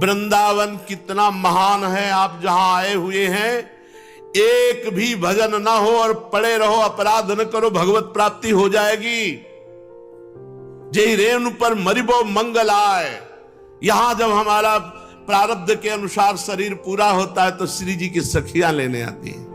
वृंदावन कितना महान है। आप जहां आए हुए हैं, एक भी भजन ना हो और पड़े रहो, अपराध न करो, भगवत प्राप्ति हो जाएगी। जय रेणु पर मरिबो मंगल आए। यहां जब हमारा प्रारब्ध के अनुसार शरीर पूरा होता है तो श्री जी की सखियां लेने आती हैं।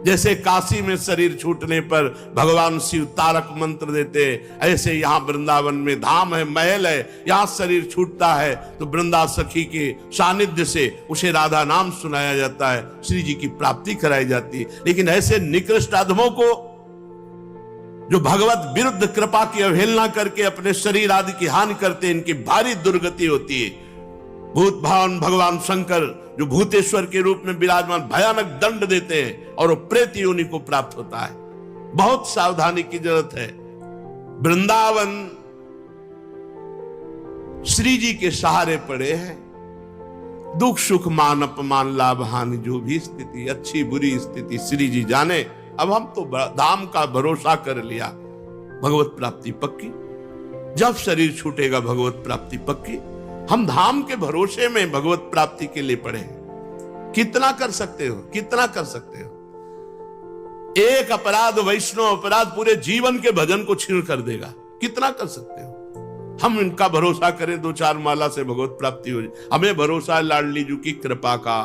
जैसे काशी में शरीर छूटने पर भगवान शिव तारक मंत्र देते, ऐसे यहां वृंदावन में धाम है, महल है, यहां शरीर छूटता है तो वृंदा सखी के सानिध्य से उसे राधा नाम सुनाया जाता है, श्री जी की प्राप्ति कराई जाती है। लेकिन ऐसे निकृष्ट अधमों को जो भगवत विरुद्ध कृपा की अवहेलना करके अपने शरीर आदि की हानि करते, इनकी भारी दुर्गति होती है। भूत भावन भगवान शंकर जो भूतेश्वर के रूप में विराजमान भयानक दंड देते हैं और वो प्रेत योनि को प्राप्त होता है। बहुत सावधानी की जरूरत है। वृंदावन श्री जी के सहारे पड़े हैं। दुख सुख मान अपमान लाभ हानि जो भी स्थिति, अच्छी बुरी स्थिति श्री जी जाने। अब हम तो धाम का भरोसा कर लिया, भगवत प्राप्ति पक्की। जब शरीर छूटेगा भगवत प्राप्ति पक्की। हम धाम के भरोसे में भगवत प्राप्ति के लिए पड़े हैं। कितना कर सकते हो, कितना कर सकते हो। एक अपराध, वैष्णव अपराध पूरे जीवन के भजन को छीन कर देगा। कितना कर सकते हो। हम इनका भरोसा करें, 2-4 माला से भगवत प्राप्ति हो जाए। हमें भरोसा है लाडली जी की कृपा का,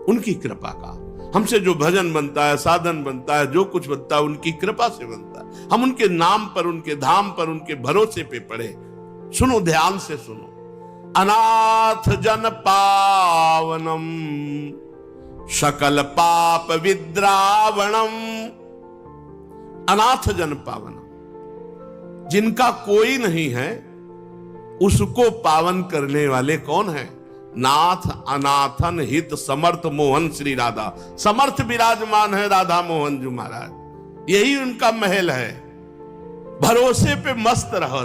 उनकी कृपा का। हमसे जो भजन बनता है, साधन बनता है, जो कुछ बनता है उनकी कृपा से बनता है। हम उनके नाम पर, उनके धाम पर, उनके भरोसे पे पड़े। सुनो, ध्यान से सुनो। अनाथ जन पावनम सकल पाप विद्रावणम। अनाथ जन पावनम, जिनका कोई नहीं है उसको पावन करने वाले कौन है? नाथ अनाथन हित समर्थ मोहन श्री राधा। समर्थ विराजमान है राधा मोहन जी महाराज, यही उनका महल है। भरोसे पे मस्त रहो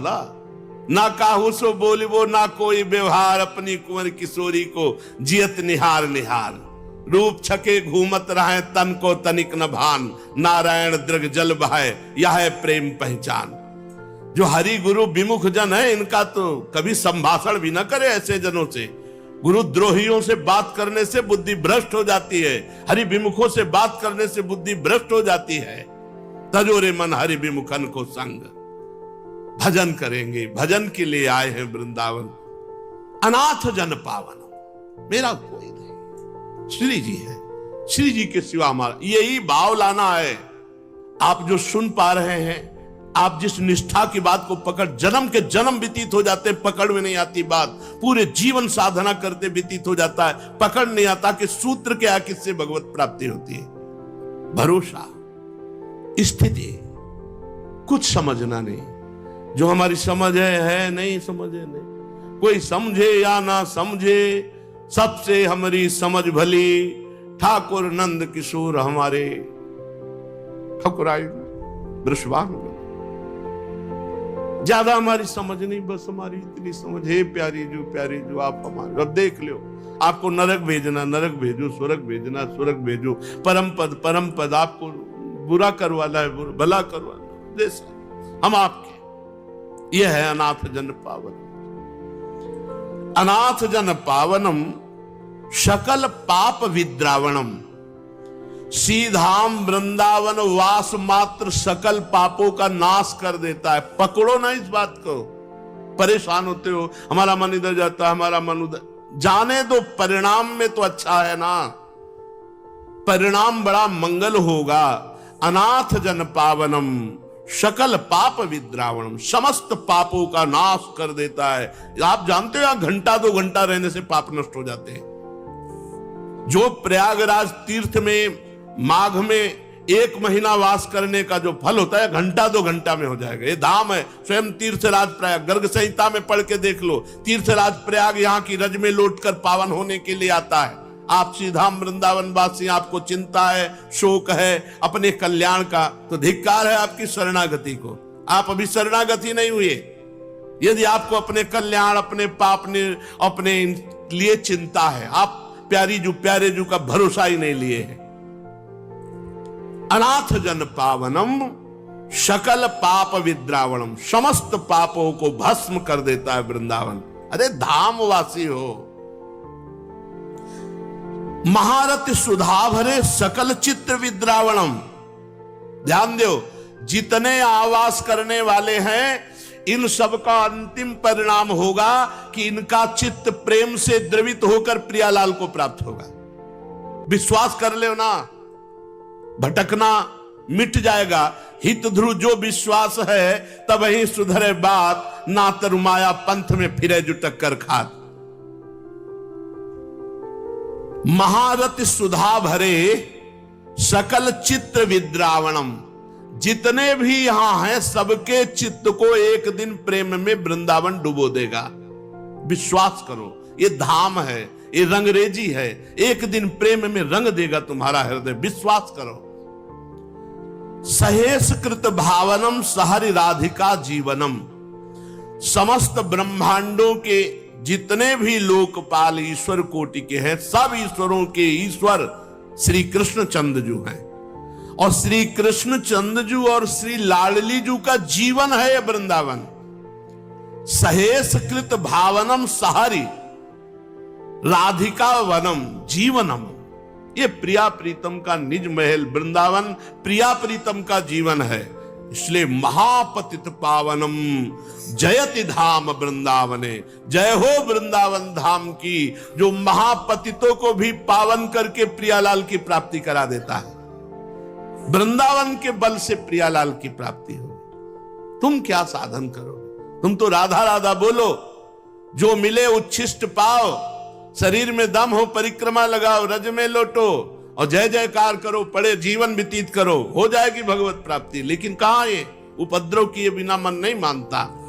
ना काहू सो बोलिबो ना कोई व्यवहार, अपनी कुंवर किशोरी को जियत निहार निहार। रूप छके घूमत रहे तन को तनिक न भान, नारायण दृग जल बहाए यह है प्रेम पहचान। जो हरि गुरु विमुख जन है, इनका तो कभी संभाषण भी न करे ऐसे जनों से। गुरु द्रोहियों से बात करने से बुद्धि भ्रष्ट हो जाती है, हरि विमुखों से बात करने से बुद्धि भ्रष्ट हो जाती है। तजोरे मन हरि विमुखन को संग। भजन करेंगे, भजन के लिए आए हैं वृंदावन। अनाथ जन पावन, मेरा कोई नहीं, श्री जी है। श्री जी के सिवा हमारा, यही भाव लाना है। आप जो सुन पा रहे हैं, आप जिस निष्ठा की बात को पकड़, जन्म के जन्म व्यतीत हो जाते, पकड़ में नहीं आती बात। पूरे जीवन साधना करते व्यतीत हो जाता है, पकड़ नहीं आता कि सूत्र क्या, किससे भगवत प्राप्ति होती है। भरोसा, स्थिति, कुछ समझना नहीं। जो हमारी समझ है नहीं, समझे नहीं। कोई समझे या ना समझे, सबसे हमारी समझ भली। ठाकुर नंद किशोर हमारे ठकुराई वृषभान। ज्यादा हमारी समझ नहीं, बस हमारी इतनी समझ है। प्यारी जो आप हमारे, अब देख लो, आपको नरक भेजना नरक भेजो, स्वर्ग भेजना स्वर्ग भेजो, परम पद आपको बुरा करवाना है, भला करवाना जैसा हम आपके। यह है अनाथ जन पावन। अनाथ जन पावनम सकल पाप विद्रावणम। सीधाम वृंदावन वास मात्र सकल पापों का नाश कर देता है। पकड़ो ना इस बात को। परेशान होते हो, हमारा मन इधर जाता है, हमारा मन उधर, जाने दो। परिणाम में तो अच्छा है ना, परिणाम बड़ा मंगल होगा। अनाथ जन पावनम सकल पाप विद्रावणम, समस्त पापों का नाश कर देता है। आप जानते हो, यहां घंटा 2 घंटा रहने से पाप नष्ट हो जाते हैं। जो प्रयागराज तीर्थ में माघ में 1 महीना वास करने का जो फल होता है, घंटा 2 घंटा में हो जाएगा। ये धाम है स्वयं तीर्थराज प्रयाग। गर्ग संहिता में पढ़ के देख लो, तीर्थराज प्रयाग यहाँ की रज में लौटकर पावन होने के लिए आता है। आप सीधाम वृंदावन वासी, आपको चिंता है, शोक है अपने कल्याण का, तो धिक्कार है आपकी शरणागति को। आप अभी शरणागति नहीं हुए। यदि आपको अपने कल्याण, अपने पाप ने अपने लिए चिंता है, आप प्यारे जू का भरोसा ही नहीं लिए है। अनाथ जन पावनम सकल पाप विद्रावणम, समस्त पापों को भस्म कर देता है वृंदावन। अरे धामवासी हो, महारथ सुधाभरे सकल चित्त विद्रावणम। ध्यान दो, जितने आवास करने वाले हैं इन सब का अंतिम परिणाम होगा कि इनका चित्त प्रेम से द्रवित होकर प्रियालाल को प्राप्त होगा। विश्वास कर ले ना, भटकना मिट जाएगा। हित ध्रुव जो विश्वास है तब ही सुधरे बात, ना तरुमाया पंथ में फिरे जुटक कर खात। महारथ सुधा भरे सकल चित्त विद्रावणम। जितने भी यहां हैं सबके चित्त को एक दिन प्रेम में वृंदावन डुबो देगा। विश्वास करो, ये धाम है, ये रंगरेजी है, एक दिन प्रेम में रंग देगा तुम्हारा हृदय। विश्वास करो। सहेस कृत भावनम सहरि राधिका जीवनम। समस्त ब्रह्मांडों के जितने भी लोकपाल ईश्वर कोटि के हैं, सब ईश्वरों के ईश्वर श्री कृष्ण चंद्रजू हैं। और श्री कृष्ण चंद्रजू और श्री लाडली जू का जीवन है यह वृंदावन। सहेस कृत भावनम सहरि राधिका वनम जीवनम। ये प्रिया प्रीतम का निज महल वृंदावन प्रिया प्रीतम का जीवन है। इसलिए महापतित पावनम जयति धाम वृंदावने। जय हो वृंदावन धाम की, जो महापतितों को भी पावन करके प्रियालाल की प्राप्ति करा देता है। वृंदावन के बल से प्रियालाल की प्राप्ति होगी। तुम क्या साधन करोगे? तुम तो राधा राधा बोलो, जो मिले उच्छिष्ट पाओ, शरीर में दम हो परिक्रमा लगाओ, रज में लौटो और जय जयकार करो, पड़े जीवन व्यतीत करो, हो जाएगी भगवत प्राप्ति। लेकिन कहां ये उपद्रव किए बिना मन नहीं मानता।